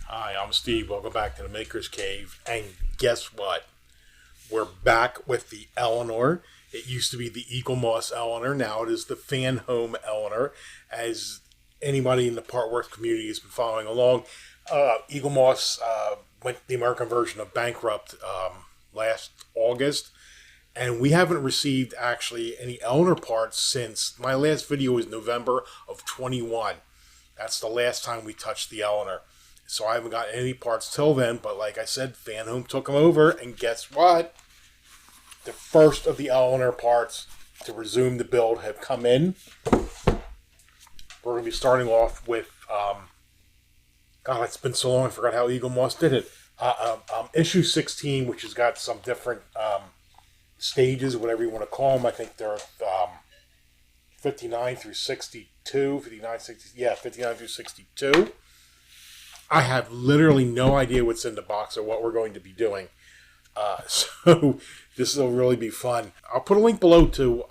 Hi, I'm Steve. Welcome back to the Maker's Cave. And guess what? We're back with the Eleanor. It used to be the Eaglemoss Eleanor. Now it is the Fanhome Eleanor. As anybody in the Partworth community has been following along, Eaglemoss went the American version of Bankrupt last August. And we haven't received actually any Eleanor parts since my last video was November of 21. That's the last time we touched the Eleanor. So I haven't got any parts till then, but like I said, Fanhome took them over, and guess what? The first of the Eleanor parts to resume the build have come in. We're going to be starting off with, God, it's been so long I forgot how Eaglemoss did it. Issue 16, which has got some different stages, whatever you want to call them. I think they're 59 through 62, 59, 60, yeah, 59 through 62. I have literally no idea what's in the box or what we're going to be doing. So this will really be fun. I'll put a link below to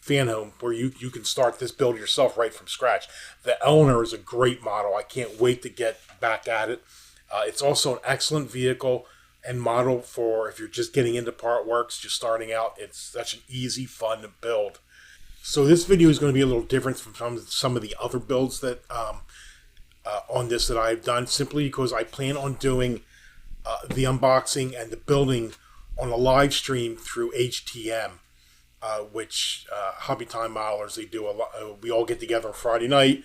Fanhome where you can start this build yourself right from scratch. The Eleanor is a great model. I can't wait to get back at it. It's also an excellent vehicle and model for if you're just getting into part works, just starting out. It's such an easy, fun to build. So this video is going to be a little different from some of the other builds that on this that I've done, simply because I plan on doing the unboxing and the building on a live stream through HTM, which Hobby Time modelers, they do a lot. We all get together on Friday night,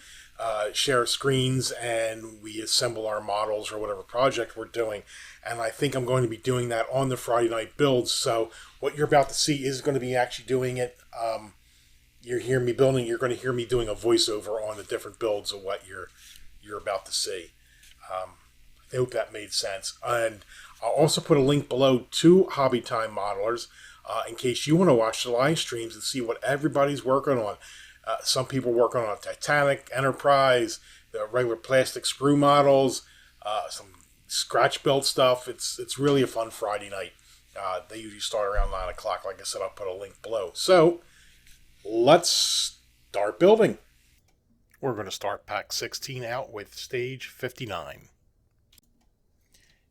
share screens, and we assemble our models or whatever project we're doing. And I think I'm going to be doing that on the Friday night builds. So what you're about to see is going to be actually doing it. You're hearing me building. You're going to hear me doing a voiceover on the different builds of what you're about to see. I hope that made sense. And I'll also put a link below to Hobby Time modelers in case you want to watch the live streams and see what everybody's working on. Some people working on Titanic, Enterprise, the regular plastic sprue models, some scratch built stuff. It's really a fun Friday night. They usually start around 9 o'clock. Like I said, I'll put a link below. So let's start building. We're going to start pack 16 out with stage 59.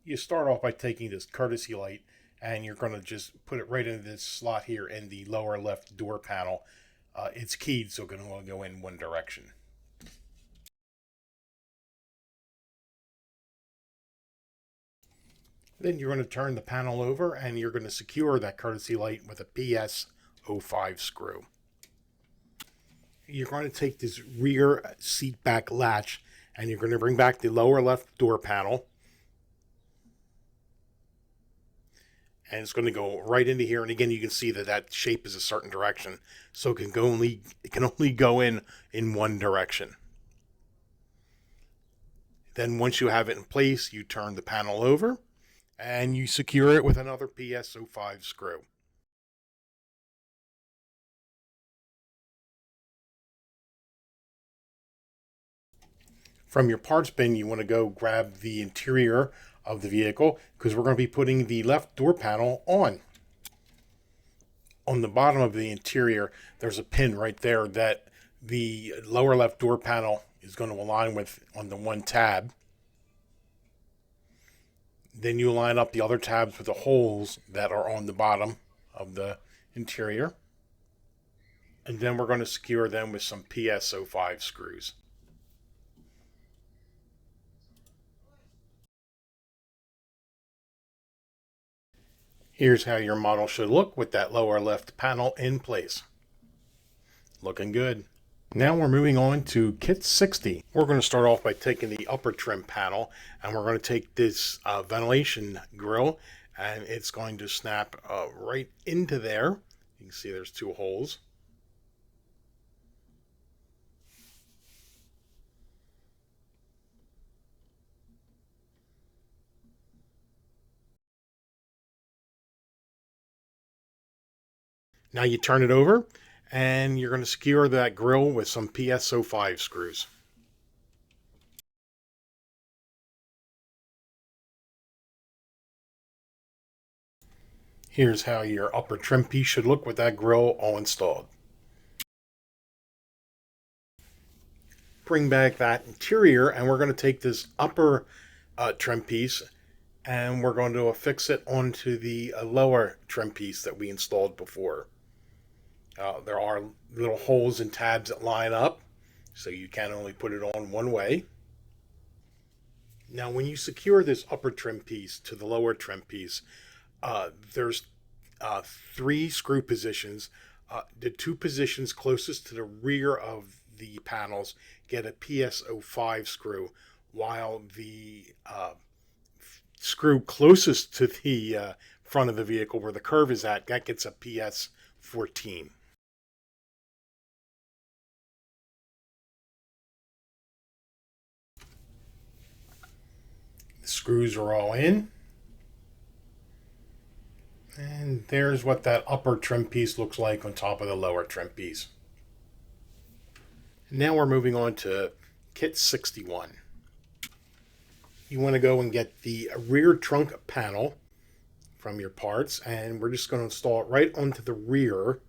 You start off by taking this courtesy light and you're going to just put it right into this slot here in the lower left door panel. It's keyed, so it's going to go in one direction. Then you're going to turn the panel over and you're going to secure that courtesy light with a PS05 screw. You're going to take this rear seat back latch and you're going to bring back the lower left door panel. And it's going to go right into here. And again, you can see that that shape is a certain direction. So it can only go in one direction. Then once you have it in place, you turn the panel over and you secure it with another PS05 screw. From your parts bin, you want to go grab the interior of the vehicle because we're going to be putting the left door panel on. On the bottom of the interior, there's a pin right there that the lower left door panel is going to align with on the one tab. Then you line up the other tabs with the holes that are on the bottom of the interior. And then we're going to secure them with some PS05 screws. Here's how your model should look with that lower left panel in place. Looking good. Now we're moving on to kit 60. We're going to start off by taking the upper trim panel and we're going to take this ventilation grill and it's going to snap right into there. You can see there's two holes. Now you turn it over and you're going to secure that grill with some PS05 screws. Here's how your upper trim piece should look with that grill all installed. Bring back that interior and we're going to take this upper trim piece, and we're going to affix it onto the lower trim piece that we installed before. There are little holes and tabs that line up, so you can only put it on one way. Now, when you secure this upper trim piece to the lower trim piece, there's 3 screw positions. The 2 positions closest to the rear of the panels get a PS05 screw, while the screw closest to the front of the vehicle where the curve is at, that gets a PS14. The screws are all in. And there's what that upper trim piece looks like on top of the lower trim piece. Now we're moving on to kit 61. You want to go and get the rear trunk panel from your parts, and we're just going to install it right onto the rear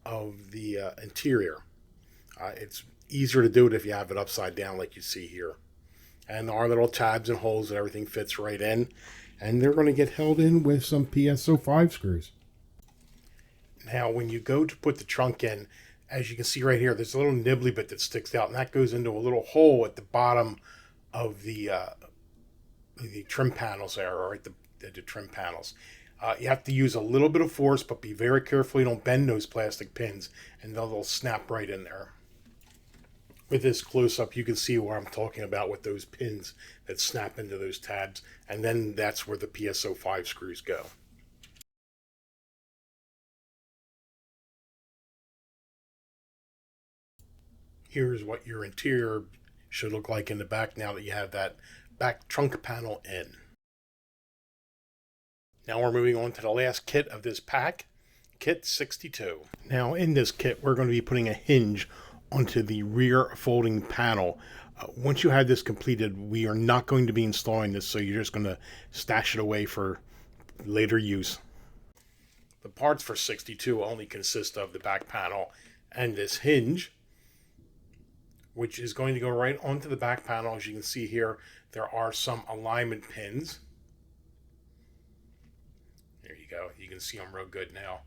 of the interior. It's easier to do it if you have it upside down like you see here. And there are little tabs and holes and everything fits right in. And they're going to get held in with some PS05 screws. Now, when you go to put the trunk in, as you can see right here, there's a little nibbly bit that sticks out, and that goes into a little hole at the bottom of the trim panels there, or at the trim panels. You have to use a little bit of force, but be very careful you don't bend those plastic pins, and they'll snap right in there. With this close-up, you can see what I'm talking about with those pins that snap into those tabs, and then that's where the PS05 screws go. Here's what your interior should look like in the back now that you have that back trunk panel in. Now we're moving on to the last kit of this pack, kit 62. Now in this kit, we're going to be putting a hinge onto the rear folding panel. Once you have this completed, we are not going to be installing this, so you're just going to stash it away for later use. The parts for 62 only consist of the back panel and this hinge, which is going to go right onto the back panel. As you can see here, there are some alignment pins. There you go. You can see them real good now.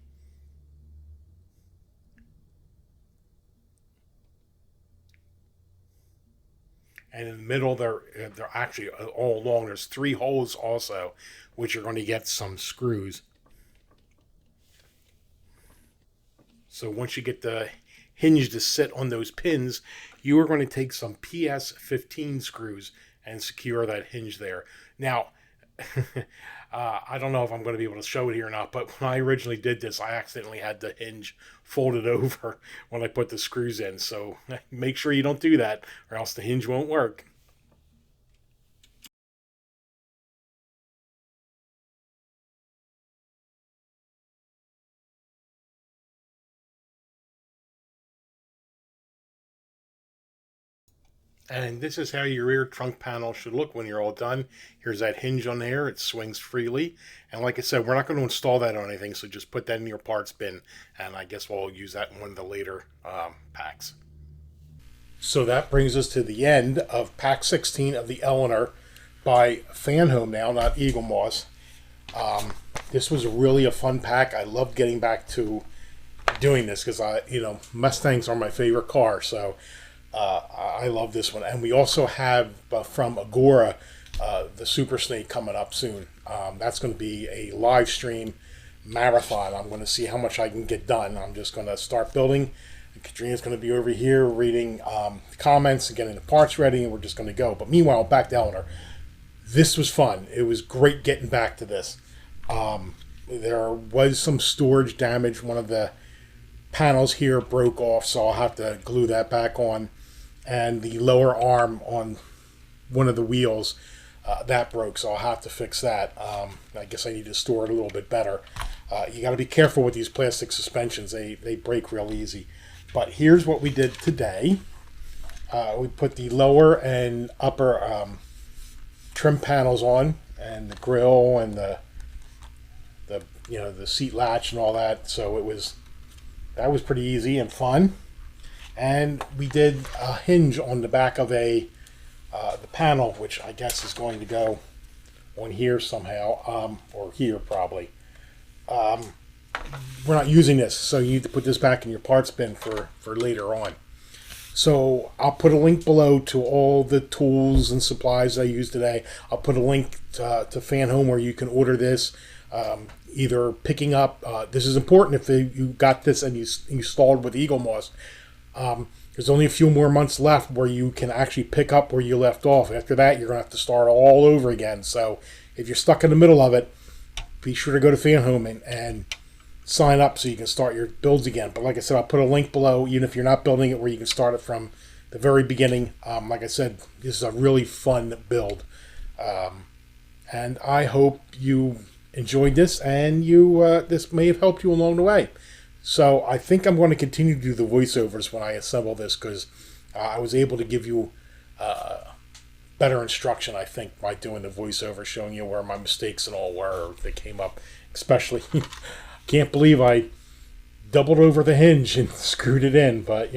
And in the middle, they're actually all along. There's 3 holes also, which are going to get some screws. So once you get the hinge to sit on those pins, you are going to take some PS15 screws and secure that hinge there. Now, I don't know if I'm going to be able to show it here or not, but when I originally did this, I accidentally had the hinge folded over when I put the screws in. So make sure you don't do that, or else the hinge won't work. And this is how your rear trunk panel should look when you're all done. Here's that hinge on there. It swings freely. And like I said, we're not going to install that on anything, so just put that in your parts bin. And I guess we'll use that in one of the later packs. So that brings us to the end of pack 16 of the Eleanor by Fanhome now, not Eaglemoss. This was really a fun pack. I loved getting back to doing this because Mustangs are my favorite car. So I love this one. And we also have from Agora the Super Snake coming up soon. That's going to be a live stream marathon. I'm going to see how much I can get done. I'm just going to start building. Katrina's going to be over here reading comments and getting the parts ready, and we're just going to go. But meanwhile, back to Eleanor. This was fun. It was great getting back to this. There was some storage damage. One of the panels here broke off, so I'll have to glue that back on. And the lower arm on one of the wheels, that broke, so I'll have to fix that. I guess I need to store it a little bit better. You got to be careful with these plastic suspensions. They break real easy. But here's what we did today. We put the lower and upper trim panels on, and the grill and the seat latch and all that. So that was pretty easy and fun. And we did a hinge on the back of a the panel, which I guess is going to go on here somehow, or here probably. We're not using this, so you need to put this back in your parts bin for later on. So I'll put a link below to all the tools and supplies I used today. I'll put a link to Fanhome where you can order this. Either picking up, this is important if you got this and you installed with Eaglemoss. There's only a few more months left where you can actually pick up where you left off. After that, you're going to have to start all over again. So if you're stuck in the middle of it, be sure to go to Fanhome and sign up so you can start your builds again. But like I said, I'll put a link below, even if you're not building it, where you can start it from the very beginning. Like I said, this is a really fun build. And I hope you enjoyed this, and this may have helped you along the way. So I think I'm going to continue to do the voiceovers when I assemble this, because I was able to give you better instruction, I think, by doing the voiceover, showing you where my mistakes and all were that came up. Especially, can't believe I doubled over the hinge and screwed it in, but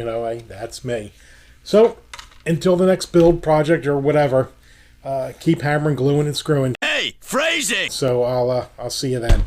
that's me. So until the next build project or whatever, keep hammering, gluing, and screwing. Hey, phrasing! So I'll see you then.